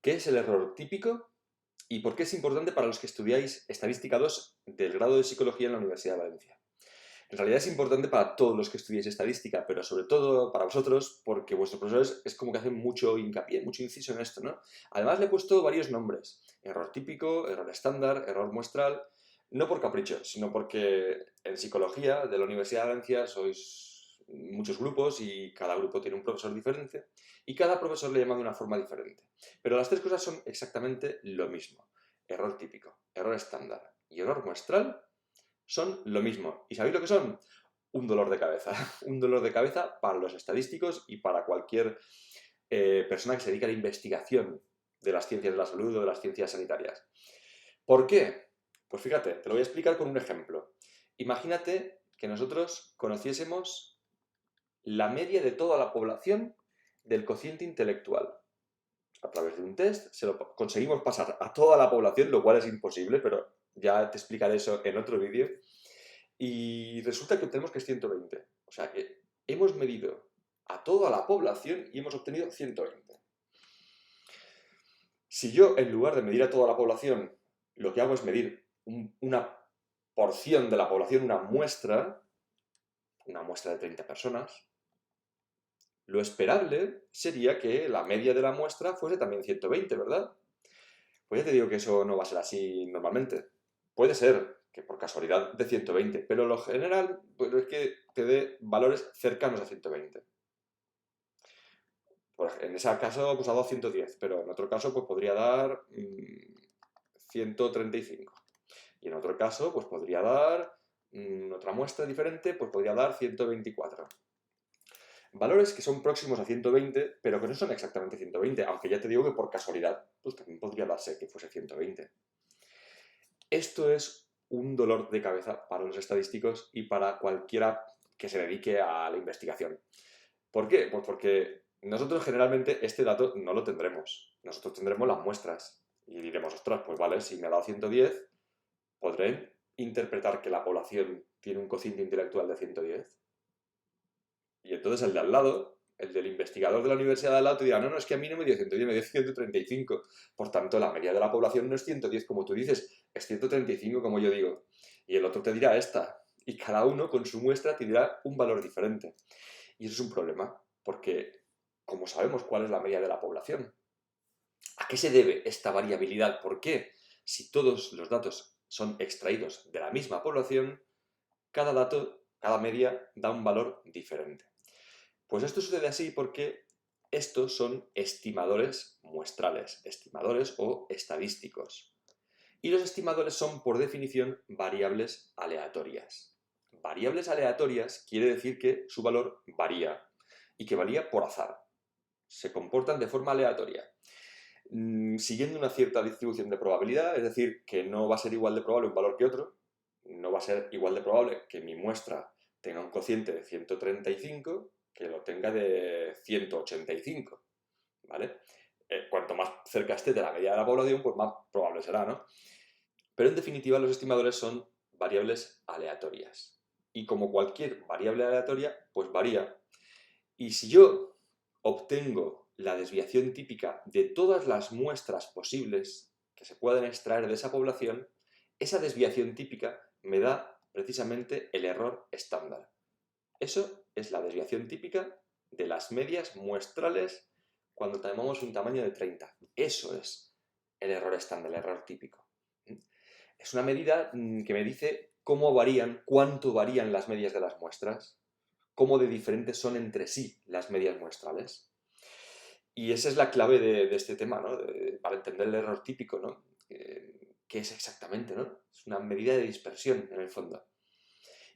¿Qué es el error típico y por qué es importante para los que estudiáis Estadística 2 del grado de Psicología en la Universidad de Valencia? En realidad es importante para todos los que estudiáis Estadística, pero sobre todo para vosotros, porque vuestros profesores es como que hacen mucho hincapié, mucho inciso en esto, ¿no? Además le he puesto varios nombres: error típico, error estándar, error muestral, no por capricho, sino porque en Psicología de la Universidad de Valencia sois muchos grupos y cada grupo tiene un profesor diferente y cada profesor le llama de una forma diferente. Pero las tres cosas son exactamente lo mismo. Error típico, error estándar y error muestral son lo mismo. ¿Y sabéis lo que son? Un dolor de cabeza. Un dolor de cabeza para los estadísticos y para cualquier persona que se dedique a la investigación de las ciencias de la salud o de las ciencias sanitarias. ¿Por qué? Pues fíjate, te lo voy a explicar con un ejemplo. Imagínate que nosotros conociésemos la media de toda la población del cociente intelectual. A través de un test se lo conseguimos pasar a toda la población, lo cual es imposible, pero ya te explicaré eso en otro vídeo. Y resulta que obtenemos que es 120. O sea que hemos medido a toda la población y hemos obtenido 120. Si yo, en lugar de medir a toda la población, lo que hago es medir una porción de la población, una muestra de 30 personas, lo esperable sería que la media de la muestra fuese también 120, ¿verdad? Pues ya te digo que eso no va a ser así normalmente. Puede ser que por casualidad de 120, pero lo general pues, es que te dé valores cercanos a 120. Pues en ese caso pues ha dado 110, pero en otro caso pues podría dar 135. Y en otro caso pues podría dar otra muestra diferente, pues podría dar 124. Valores que son próximos a 120, pero que no son exactamente 120, aunque ya te digo que por casualidad pues también podría darse que fuese 120. Esto es un dolor de cabeza para los estadísticos y para cualquiera que se dedique a la investigación. ¿Por qué? Pues porque nosotros generalmente este dato no lo tendremos. Nosotros tendremos las muestras y diremos, ostras, pues vale, si me ha dado 110, ¿podré interpretar que la población tiene un cociente intelectual de 110? Y entonces el de al lado, el del investigador de la universidad de al lado, te dirá, no, no, es que a mí no me dio 110, me dio 135. Por tanto, la media de la población no es 110 como tú dices, es 135 como yo digo. Y el otro te dirá esta. Y cada uno con su muestra te dirá un valor diferente. Y eso es un problema, porque ¿cómo sabemos cuál es la media de la población? ¿A qué se debe esta variabilidad? ¿Por qué? Si todos los datos son extraídos de la misma población, cada dato, cada media da un valor diferente. Pues esto sucede así porque estos son estimadores muestrales, estimadores o estadísticos. Y los estimadores son, por definición, variables aleatorias. Variables aleatorias quiere decir que su valor varía y que varía por azar. Se comportan de forma aleatoria, siguiendo una cierta distribución de probabilidad, es decir, que no va a ser igual de probable un valor que otro, no va a ser igual de probable que mi muestra tenga un cociente de 135 que lo tenga de 185, ¿vale? Cuanto más cerca esté de la media de la población, pues más probable será, ¿no? Pero en definitiva los estimadores son variables aleatorias. Y como cualquier variable aleatoria, pues varía. Y si yo obtengo la desviación típica de todas las muestras posibles que se pueden extraer de esa población, esa desviación típica me da precisamente el error estándar. Eso es la desviación típica de las medias muestrales cuando tenemos un tamaño de 30. Eso es el error estándar, el error típico. Es una medida que me dice cómo varían, cuánto varían las medias de las muestras, cómo de diferentes son entre sí las medias muestrales. Y esa es la clave de este tema, ¿no? Para entender el error típico, ¿no? ¿Qué es exactamente, no? Es una medida de dispersión, en el fondo.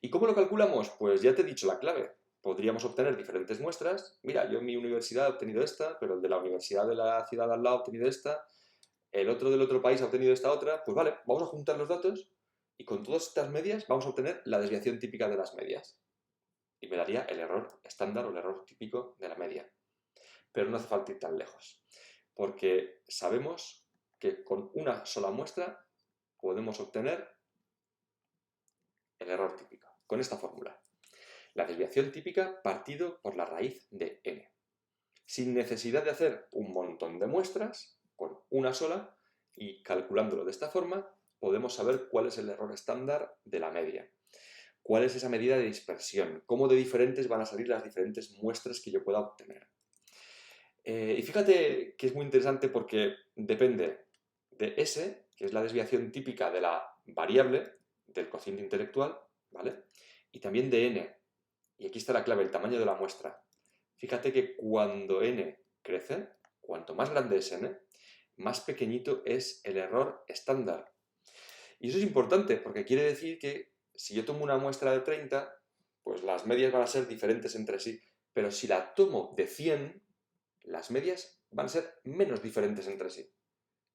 ¿Y cómo lo calculamos? Pues ya te he dicho la clave. Podríamos obtener diferentes muestras. Mira, yo en mi universidad he obtenido esta, pero el de la universidad de la ciudad de al lado ha obtenido esta, el otro del otro país ha obtenido esta otra. Pues vale, vamos a juntar los datos y con todas estas medias vamos a obtener la desviación típica de las medias. Y me daría el error estándar o el error típico de la media. Pero no hace falta ir tan lejos, porque sabemos que con una sola muestra podemos obtener el error típico, con esta fórmula. La desviación típica partido por la raíz de n. Sin necesidad de hacer un montón de muestras, con una sola y calculándolo de esta forma podemos saber cuál es el error estándar de la media. ¿Cuál es esa medida de dispersión? ¿Cómo de diferentes van a salir las diferentes muestras que yo pueda obtener? Y fíjate que es muy interesante porque depende de S, que es la desviación típica de la variable del cociente intelectual, ¿vale? Y también de N. Y aquí está la clave, el tamaño de la muestra. Fíjate que cuando N crece, cuanto más grande es N, más pequeñito es el error estándar. Y eso es importante porque quiere decir que si yo tomo una muestra de 30, pues las medias van a ser diferentes entre sí. Pero si la tomo de 100, las medias van a ser menos diferentes entre sí.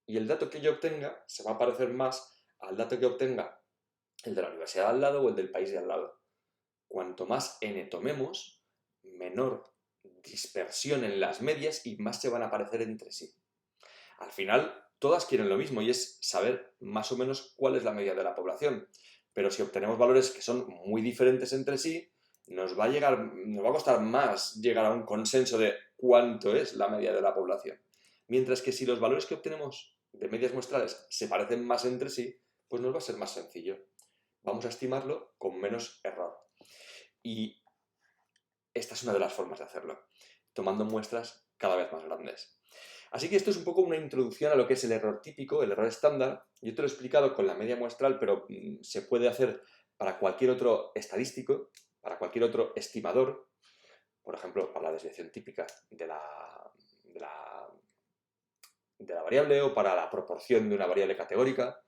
Y el dato que yo obtenga se va a parecer más al dato que obtenga el de la universidad de al lado o el del país de al lado. Cuanto más n tomemos, menor dispersión en las medias y más se van a parecer entre sí. Al final, todas quieren lo mismo y es saber más o menos cuál es la media de la población. Pero si obtenemos valores que son muy diferentes entre sí, nos va a costar más llegar a un consenso de cuánto es la media de la población. Mientras que si los valores que obtenemos de medias muestrales se parecen más entre sí, pues nos va a ser más sencillo. Vamos a estimarlo con menos error. Y esta es una de las formas de hacerlo, tomando muestras cada vez más grandes. Así que esto es un poco una introducción a lo que es el error típico, el error estándar. Yo te lo he explicado con la media muestral, pero se puede hacer para cualquier otro estadístico, para cualquier otro estimador, por ejemplo, para la desviación típica de la variable o para la proporción de una variable categórica.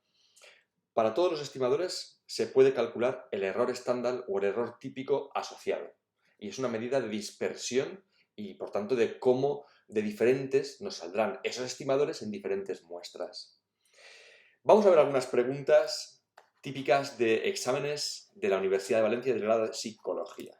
Para todos los estimadores se puede calcular el error estándar o el error típico asociado. Y es una medida de dispersión y, por tanto, de cómo de diferentes nos saldrán esos estimadores en diferentes muestras. Vamos a ver algunas preguntas típicas de exámenes de la Universidad de Valencia del grado de Psicología.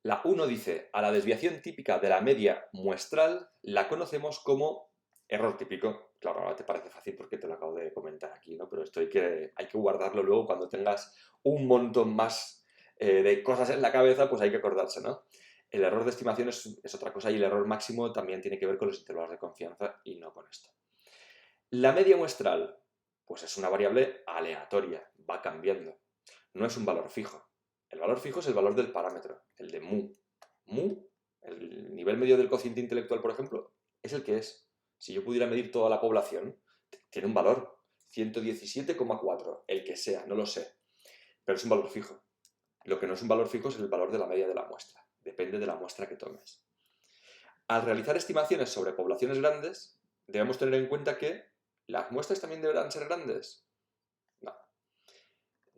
La 1 dice, a la desviación típica de la media muestral la conocemos como error típico. Claro, ahora te parece fácil porque te lo acabo de comentar aquí, ¿no? Pero esto hay que guardarlo luego cuando tengas un montón más de cosas en la cabeza, pues hay que acordarse, ¿no? El error de estimación es otra cosa y el error máximo también tiene que ver con los intervalos de confianza y no con esto. La media muestral, pues es una variable aleatoria, va cambiando. No es un valor fijo. El valor fijo es el valor del parámetro, el de mu. Mu, el nivel medio del cociente intelectual, por ejemplo, es el que es. Si yo pudiera medir toda la población, tiene un valor, 117,4, el que sea, no lo sé. Pero es un valor fijo. Lo que no es un valor fijo es el valor de la media de la muestra. Depende de la muestra que tomes. Al realizar estimaciones sobre poblaciones grandes, debemos tener en cuenta que las muestras también deberán ser grandes.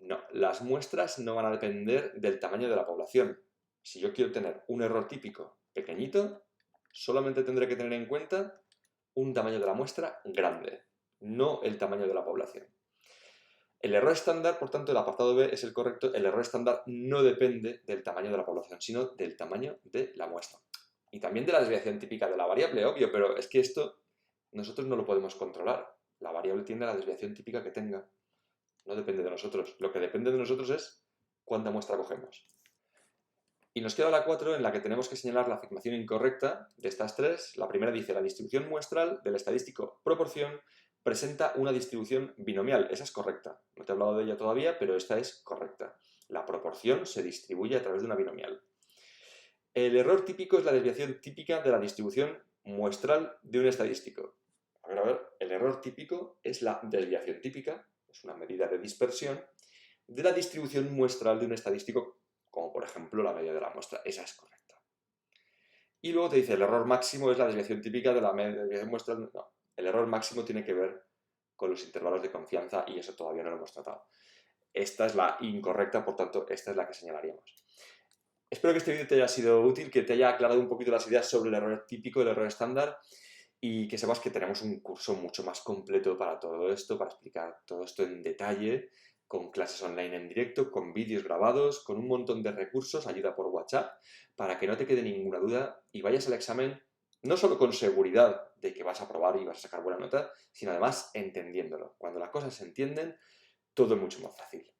No, las muestras no van a depender del tamaño de la población. Si yo quiero tener un error típico pequeñito, solamente tendré que tener en cuenta un tamaño de la muestra grande, no el tamaño de la población. El error estándar, por tanto, el apartado B es el correcto. El error estándar no depende del tamaño de la población, sino del tamaño de la muestra. Y también de la desviación típica de la variable, obvio, pero es que esto nosotros no lo podemos controlar. La variable tiene la desviación típica que tenga. No depende de nosotros. Lo que depende de nosotros es cuánta muestra cogemos. Y nos queda la 4 en la que tenemos que señalar la afirmación incorrecta de estas tres. La primera dice, la distribución muestral del estadístico proporción presenta una distribución binomial. Esa es correcta. No te he hablado de ella todavía, pero esta es correcta. La proporción se distribuye a través de una binomial. El error típico es la desviación típica de la distribución muestral de un estadístico. A ver, el error típico es la desviación típica, es una medida de dispersión, de la distribución muestral de un estadístico, como por ejemplo la media de la muestra. Esa es correcta. Y luego te dice, el error máximo es la desviación típica de la desviación muestral. No, el error máximo tiene que ver con los intervalos de confianza y eso todavía no lo hemos tratado. Esta es la incorrecta, por tanto, esta es la que señalaríamos. Espero que este vídeo te haya sido útil, que te haya aclarado un poquito las ideas sobre el error típico y el error estándar y que sepas que tenemos un curso mucho más completo para todo esto, para explicar todo esto en detalle, con clases online en directo, con vídeos grabados, con un montón de recursos, ayuda por WhatsApp, para que no te quede ninguna duda y vayas al examen no solo con seguridad de que vas a aprobar y vas a sacar buena nota, sino además entendiéndolo. Cuando las cosas se entienden, todo es mucho más fácil.